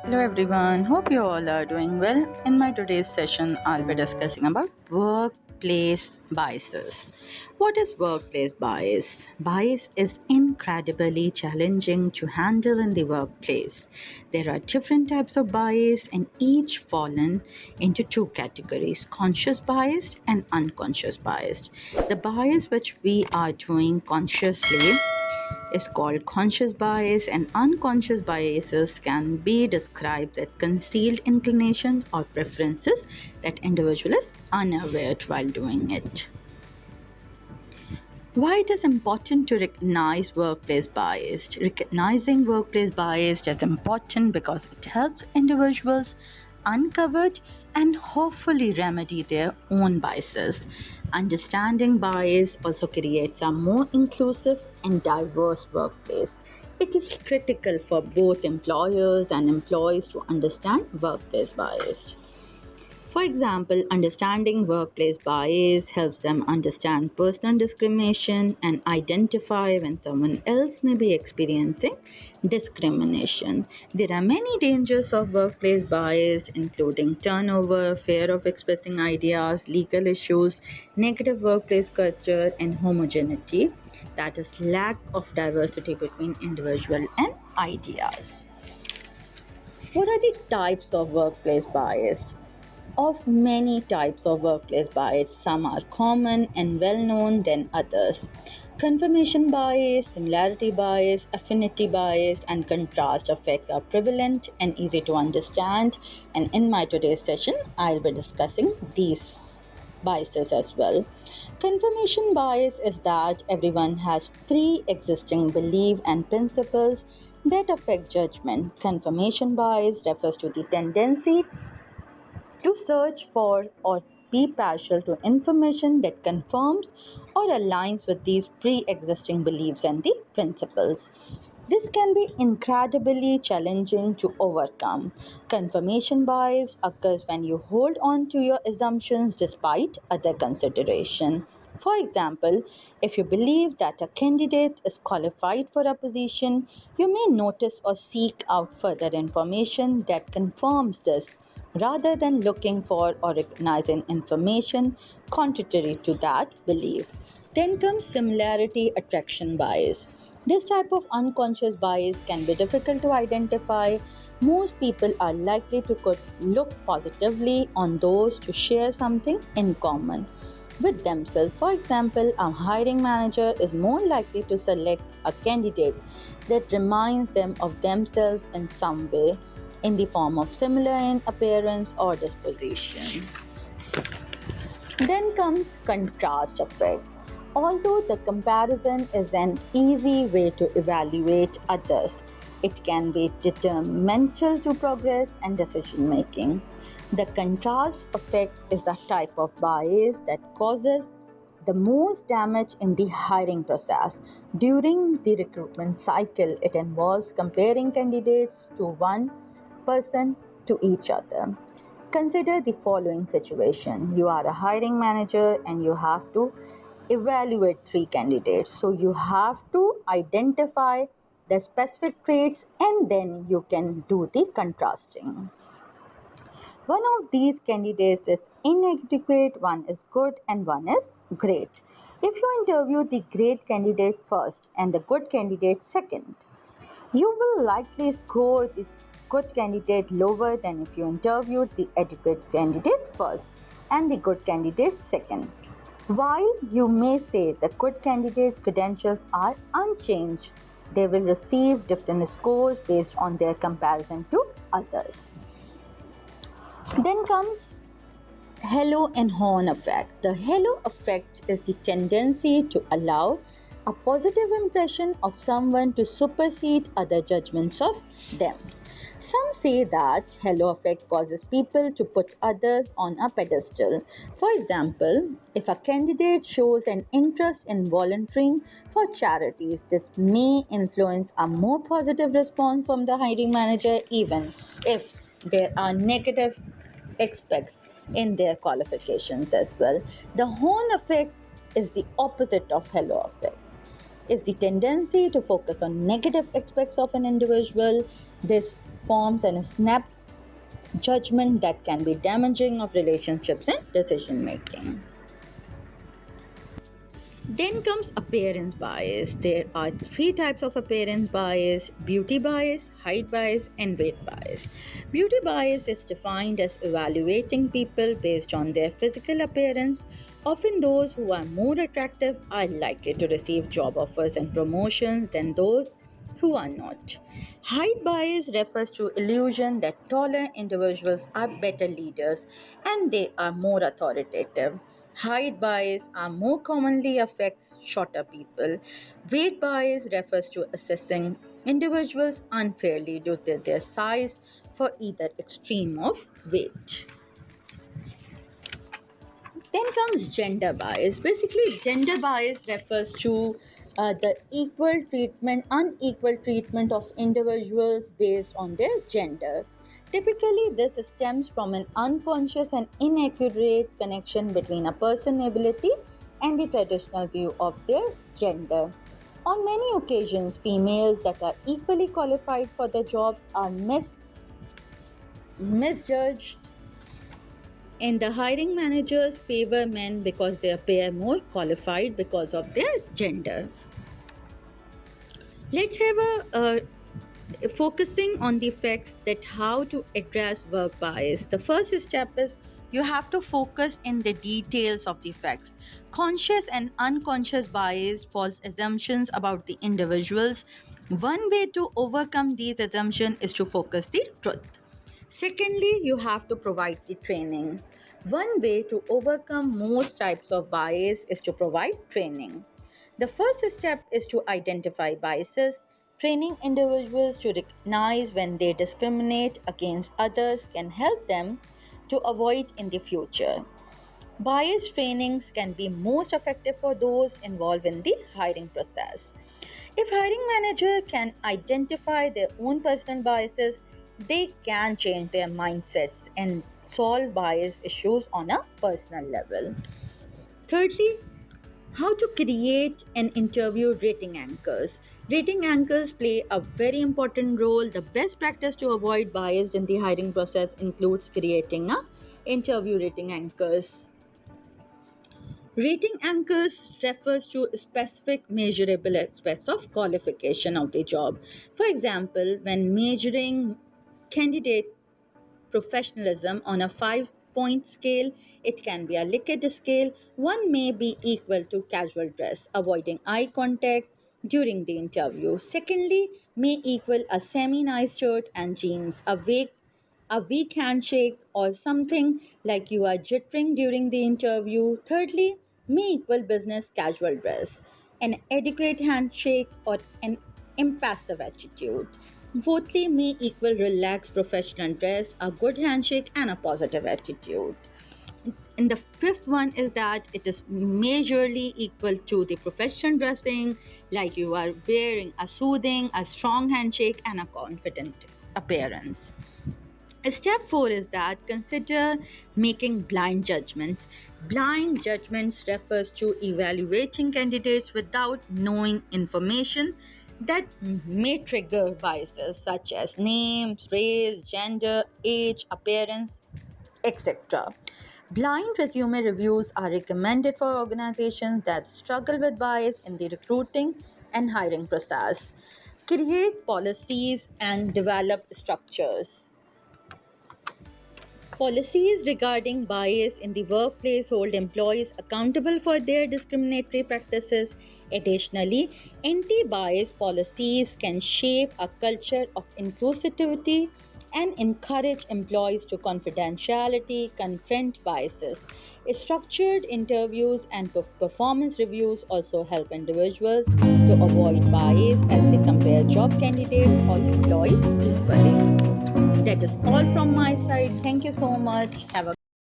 Hello everyone, hope you all are doing well. In my today's session, I'll be discussing about workplace biases. What is workplace bias? Bias is incredibly challenging to handle in the workplace. There are different types of bias and each fallen into two categories, conscious bias and unconscious bias. The bias which we are doing consciously is called conscious bias, and unconscious biases can be described as concealed inclinations or preferences that individual is unaware while doing it. Why it is important to recognize workplace bias? Recognizing workplace bias is important because it helps individuals uncover and hopefully remedy their own biases. Understanding bias also creates a more inclusive and diverse workplace. It is critical for both employers and employees to understand workplace bias. For example, understanding workplace bias helps them understand personal discrimination and identify when someone else may be experiencing discrimination. There are many dangers of workplace bias, including turnover, fear of expressing ideas, legal issues, negative workplace culture, and homogeneity, that is, lack of diversity between individual and ideas. What are the types of workplace bias? Of many types of workplace bias, some are common and well known than others. Confirmation bias, similarity bias, affinity bias, and contrast effect are prevalent and easy to understand. And in my today's session, I'll be discussing these biases as well. Confirmation bias is that everyone has pre existing beliefs and principles that affect judgment. Confirmation bias refers to the tendency to search for or be partial to information that confirms or aligns with these pre existing beliefs and the principles. This can be incredibly challenging to overcome. Confirmation bias occurs when you hold on to your assumptions despite other consideration. For example, if you believe that a candidate is qualified for a position, you may notice or seek out further information that confirms this rather than looking for or recognizing information contrary to that belief. Then comes similarity attraction bias. This type of unconscious bias can be difficult to identify. Most people are likely to look positively on those who share something in common with themselves. For example, a hiring manager is more likely to select a candidate that reminds them of themselves in some way, in the form of similar in appearance or disposition. Then comes contrast effect. Although the comparison is an easy way to evaluate others, it can be detrimental to progress and decision making. The contrast effect is a type of bias that causes the most damage in the hiring process. During the recruitment cycle, it involves comparing candidates to one person to each other. Consider the following situation. You are a hiring manager and you have to evaluate three candidates. So you have to identify the specific traits and then you can do the contrasting. One of these candidates is inadequate, one is good, and one is great. If you interview the great candidate first and the good candidate second, you will likely score the good candidate lower than if you interviewed the adequate candidate first and the good candidate second. While you may say the good candidate's credentials are unchanged, they will receive different scores based on their comparison to others. Then comes halo and horn effect. The halo effect is the tendency to allow a positive impression of someone to supersede other judgments of them. Some say that halo effect causes people to put others on a pedestal. For example, if a candidate shows an interest in volunteering for charities, this may influence a more positive response from the hiring manager, even if there are negative aspects in their qualifications as well. The horn effect is the opposite of halo effect. Is the tendency to focus on negative aspects of an individual. This forms and snap judgment that can be damaging of relationships and decision making. Then comes appearance bias. There are three types of appearance bias: beauty bias, height bias, and weight bias. Beauty bias is defined as evaluating people based on their physical appearance. Often, those who are more attractive are likely to receive job offers and promotions than those who are not. Height bias refers to illusion that taller individuals are better leaders and they are more authoritative. Height bias are more commonly affects shorter people. Weight bias refers to assessing individuals unfairly due to their size for either extreme of weight. Then comes gender bias. Basically, gender bias refers to the unequal treatment of individuals based on their gender. Typically, this stems from an unconscious and inaccurate connection between a person's ability and the traditional view of their gender. On many occasions, females that are equally qualified for the jobs are misjudged, and the hiring managers favor men because they appear more qualified because of their gender. Let's have focusing on the effects that how to address work bias. The first step is you have to focus in the details of the effects. Conscious and unconscious bias, false assumptions about the individuals. One way to overcome these assumptions is to focus the truth. Secondly, you have to provide the training. One way to overcome most types of bias is to provide training. The first step is to identify biases. Training individuals to recognize when they discriminate against others can help them to avoid in the future. Bias trainings can be most effective for those involved in the hiring process. If hiring manager can identify their own personal biases, they can change their mindsets and solve bias issues on a personal level. Thirdly, how to create and interview rating anchors. Rating anchors play a very important role. The best practice to avoid bias in the hiring process includes creating a interview rating anchors. Rating anchors refers to specific measurable aspects of qualification of the job. For example, when measuring candidate professionalism on a 5-point scale, it can be a Likert scale. One may be equal to casual dress, avoiding eye contact during the interview. Secondly, may equal a semi-nice shirt and jeans, a weak handshake or something like you are jittering during the interview. Thirdly, may equal business casual dress, an adequate handshake or an impassive attitude. Fourthly, may equal relaxed professional dress, a good handshake, and a positive attitude. And the fifth one is that it is majorly equal to the professional dressing, like you are wearing a soothing, a strong handshake, and a confident appearance. Step 4 is that consider making blind judgments. Blind judgments refers to evaluating candidates without knowing information that may trigger biases such as names, race, gender, age, appearance, etc. Blind resume reviews are recommended for organizations that struggle with bias in the recruiting and hiring process. Create policies and develop structures. Policies regarding bias in the workplace hold employees accountable for their discriminatory practices. Additionally, anti bias policies can shape a culture of inclusivity and encourage employees to confidentiality, confront biases. Structured interviews and performance reviews also help individuals to avoid bias as they compare job candidates or employees equally. That is all from my side. Thank you so much. Have a